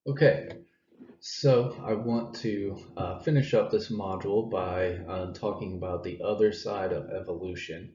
Okay, so I want to finish up this module by talking about the other side of evolution,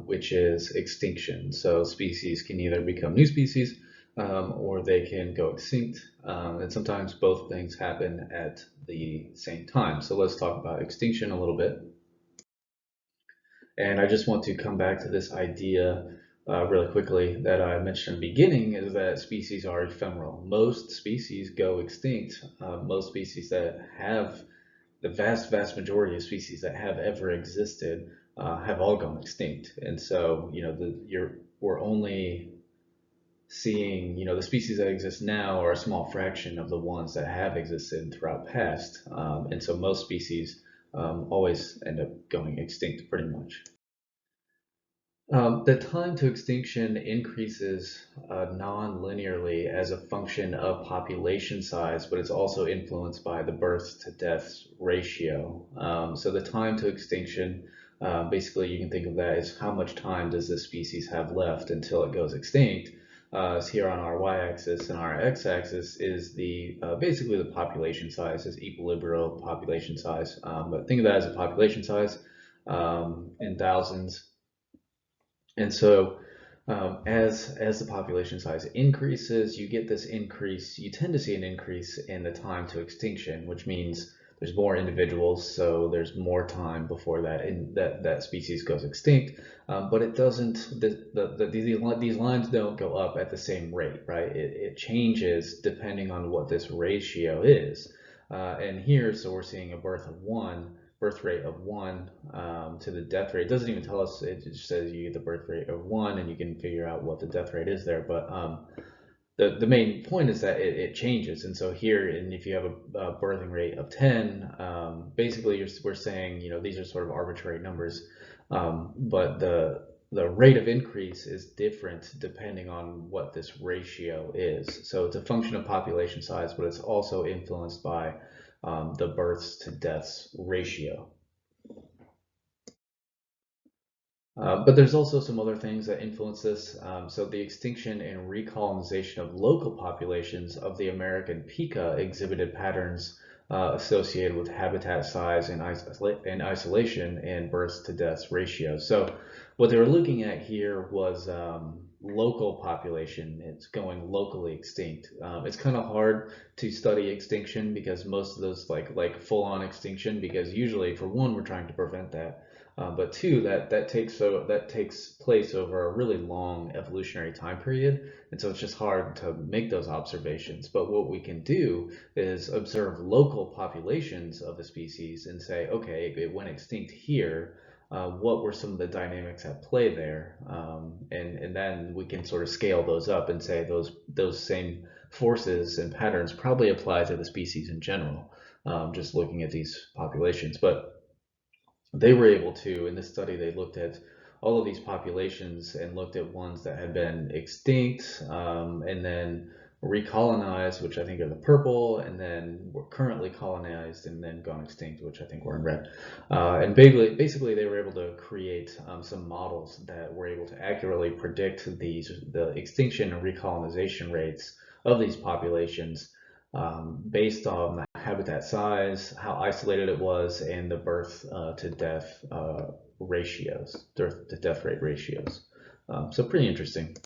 which is extinction. So species can either become new species or they can go extinct, and sometimes both things happen at the same time. So let's talk about extinction a little bit. And I just want to come back to this idea really quickly that I mentioned in the beginning is that species are ephemeral. Most species go extinct. Most species that have the vast majority of species that have ever existed have all gone extinct. And so, we're only seeing, the species that exist now are a small fraction of the ones that have existed throughout past. And so most species always end up going extinct pretty much. The time to extinction increases non-linearly as a function of population size, but it's also influenced by the births to deaths ratio. So the time to extinction, basically you can think of that as how much time does this species have left until it goes extinct. So here on our y-axis and our x-axis is the basically the population size, is equilibrial population size. But think of that as a population size in thousands. And so, as the population size increases, you get this increase. You tend to see an increase in the time to extinction, which means there's more individuals, so there's more time before that species goes extinct. But it doesn't. These lines don't go up at the same rate, right? It changes depending on what this ratio is. And here, so we're seeing a birth rate of one to the death rate. It doesn't even tell us, it just says you get the birth rate of one and you can figure out what the death rate is there. But the main point is that it changes. And so here, and if you have a birthing rate of 10, basically we're saying, these are sort of arbitrary numbers, but the rate of increase is different depending on what this ratio is. So it's a function of population size, but it's also influenced by the births to deaths ratio. But there's also some other things that influence this. So the extinction and recolonization of local populations of the American pika exhibited patterns associated with habitat size and isolation and births to deaths ratio. So what they were looking at here was local population. It's going locally extinct. It's kind of hard to study extinction because most of those like full-on extinction, because usually for one, we're trying to prevent that. But two, that takes place over a really long evolutionary time period, and so it's just hard to make those observations. But what we can do is observe local populations of a species and say, okay, it went extinct here. What were some of the dynamics at play there? And then we can sort of scale those up and say those same forces and patterns probably apply to the species in general, just looking at these populations. But they were able to, in this study, they looked at all of these populations and looked at ones that had been extinct and then recolonized, which I think are the purple, and then were currently colonized and then gone extinct, which I think were in red. And basically, they were able to create some models that were able to accurately predict the extinction and recolonization rates of these populations based on the habitat size, how isolated it was, and the birth to death ratios, birth to death rate ratios. So pretty interesting.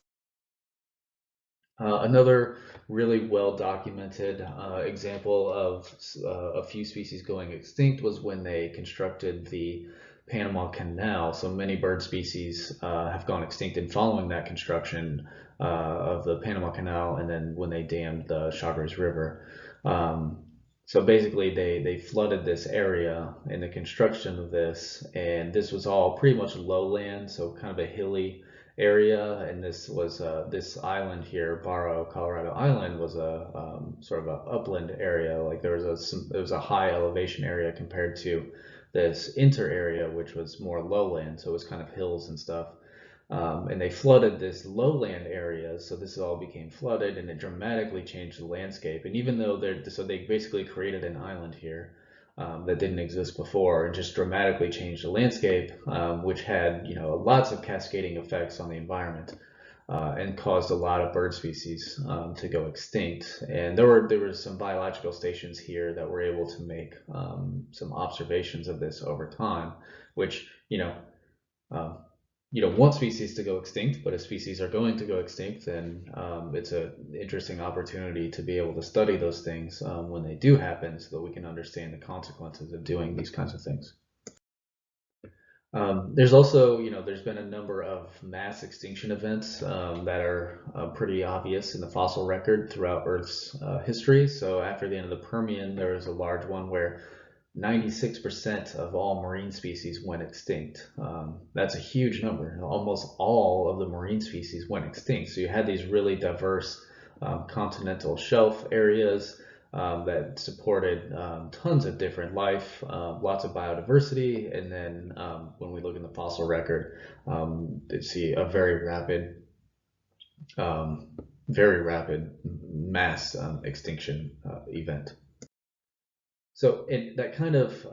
Another really well documented example of a few species going extinct was when they constructed the Panama Canal. So many bird species have gone extinct in following that construction of the Panama Canal, and then when they dammed the Chagres River. So basically, they flooded this area in the construction of this, and this was all pretty much lowland, so kind of a hilly area. And this was this island here, Barrow, Colorado Island, was a sort of an upland area. Like there was a high elevation area compared to this inter area, which was more lowland, so it was kind of hills and stuff. And they flooded this lowland area, so this all became flooded, and it dramatically changed the landscape. And even though they basically created an island here that didn't exist before, and just dramatically changed the landscape, which had lots of cascading effects on the environment. and caused a lot of bird species to go extinct. And there were some biological stations here that were able to make some observations of this over time, which um, you don't want species to go extinct, but if species are going to go extinct, then it's an interesting opportunity to be able to study those things when they do happen, so that we can understand the consequences of doing these kinds of things. There's also, there's been a number of mass extinction events that are pretty obvious in the fossil record throughout Earth's history. So after the end of the Permian, there was a large one where 96% of all marine species went extinct. That's a huge number. Almost all of the marine species went extinct. So you had these really diverse continental shelf areas that supported tons of different life, lots of biodiversity, and then when we look in the fossil record, they see a um, very rapid mass extinction event. So that kind of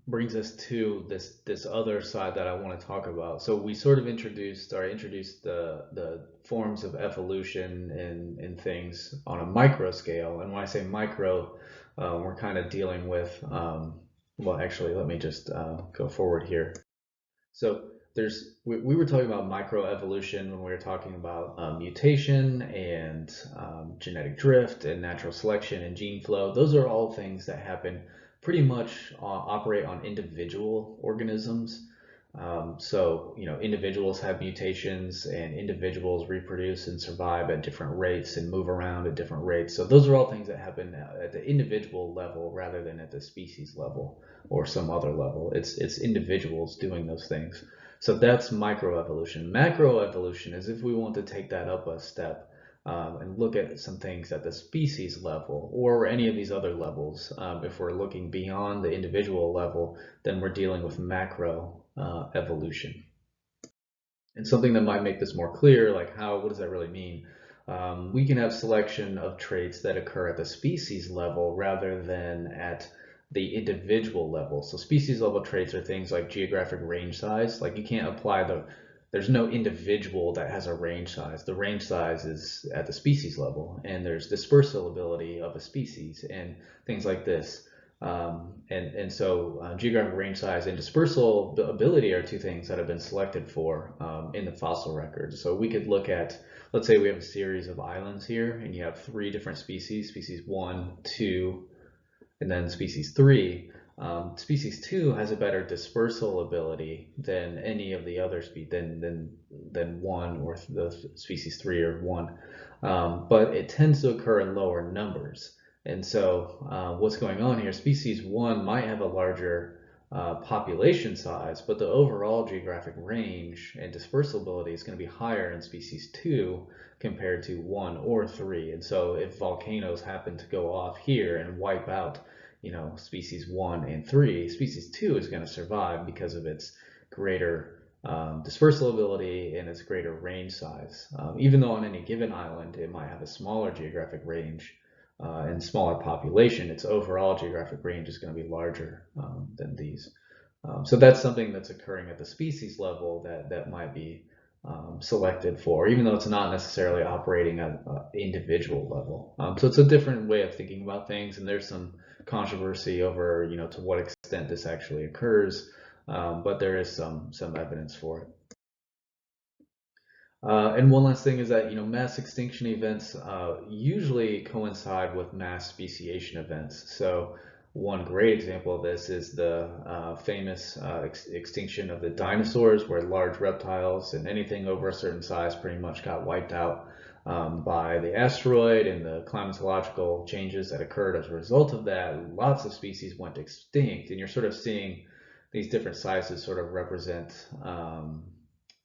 brings us to this other side that I want to talk about. So we sort of introduced the forms of evolution in things on a micro scale. And when I say micro, we're kind of dealing with well, actually, let me just go forward here. So we were talking about microevolution when we were talking about mutation and genetic drift and natural selection and gene flow. Those are all things that happen pretty much operate on individual organisms. So, individuals have mutations and individuals reproduce and survive at different rates and move around at different rates. So those are all things that happen at the individual level rather than at the species level or some other level. It's individuals doing those things. So that's microevolution. Macroevolution is if we want to take that up a step and look at some things at the species level or any of these other levels. If we're looking beyond the individual level, then we're dealing with macro evolution. And something that might make this more clear, like what does that really mean? We can have selection of traits that occur at the species level rather than at the individual level. So species level traits are things like geographic range size. Like you can't there's no individual that has a range size. The range size is at the species level, and there's dispersal ability of a species and things like this. So geographic range size and dispersal ability are two things that have been selected for in the fossil record. So we could look at, let's say we have a series of islands here, and you have three different species 1, 2, and then species 3. Species 2 has a better dispersal ability than any of the other than 1 or the species 3 or 1, but it tends to occur in lower numbers. And so what's going on here, species 1 might have a larger population size, but the overall geographic range and dispersibility is going to be higher in species 2 compared to 1 or 3. And so if volcanoes happen to go off here and wipe out, species 1 and 3, species 2 is going to survive because of its greater dispersal ability and its greater range size. Even though on any given island it might have a smaller geographic range and smaller population, its overall geographic range is going to be larger than these. So that's something that's occurring at the species level that might be selected for, even though it's not necessarily operating at an individual level. So it's a different way of thinking about things, and there's some controversy over, to what extent this actually occurs, but there is some evidence for it. And one last thing is that, mass extinction events usually coincide with mass speciation events. So one great example of this is the famous extinction of the dinosaurs, where large reptiles and anything over a certain size pretty much got wiped out by the asteroid and the climatological changes that occurred as a result of that. Lots of species went extinct, and you're sort of seeing these different sizes sort of represent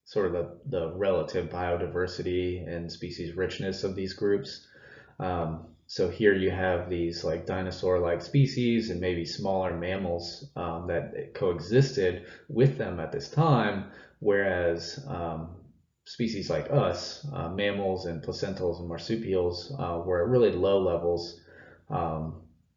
sort of the relative biodiversity and species richness of these groups. So here you have these like dinosaur-like species and maybe smaller mammals that coexisted with them at this time, whereas species like us, mammals and placentals and marsupials, were at really low levels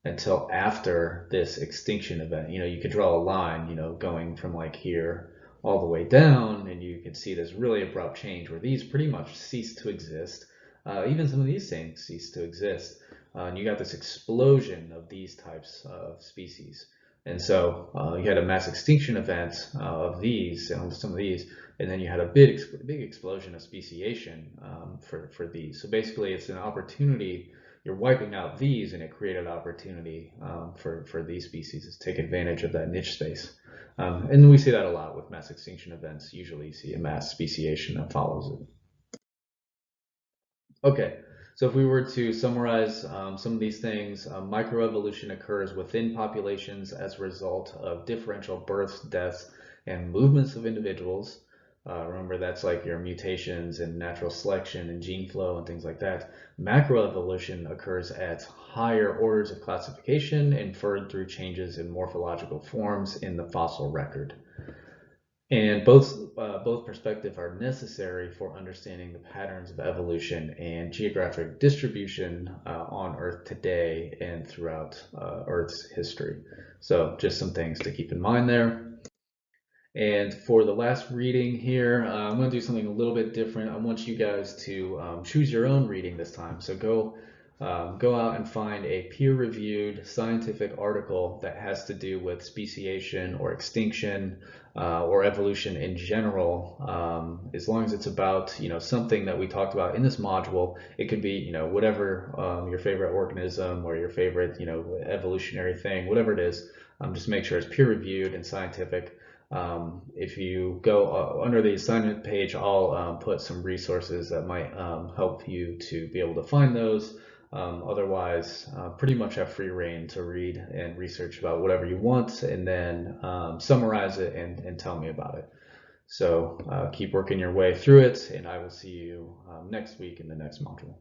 until after this extinction event. You could draw a line, going from like here all the way down, and you can see this really abrupt change where these pretty much cease to exist. Even some of these things cease to exist. And you got this explosion of these types of species. And so you had a mass extinction event of these, and some of these, and then you had a big explosion of speciation for these. So basically, it's an opportunity. You're wiping out these, and it created opportunity for these species to take advantage of that niche space. And we see that a lot with mass extinction events. Usually, you see a mass speciation that follows it. Okay, so if we were to summarize some of these things, microevolution occurs within populations as a result of differential births, deaths, and movements of individuals. Remember, that's like your mutations and natural selection and gene flow and things like that. Macroevolution occurs at higher orders of classification, inferred through changes in morphological forms in the fossil record. And both perspectives are necessary for understanding the patterns of evolution and geographic distribution on Earth today and throughout Earth's history. So just some things to keep in mind there. And for the last reading here, I'm going to do something a little bit different. I want you guys to choose your own reading this time. So go out and find a peer-reviewed scientific article that has to do with speciation or extinction or evolution in general. As long as it's about something that we talked about in this module, it could be whatever your favorite organism or your favorite evolutionary thing, whatever it is. Just make sure it's peer-reviewed and scientific. If you go under the assignment page, I'll put some resources that might help you to be able to find those. Otherwise, pretty much have free reign to read and research about whatever you want, and then summarize it and tell me about it. So keep working your way through it, and I will see you next week in the next module.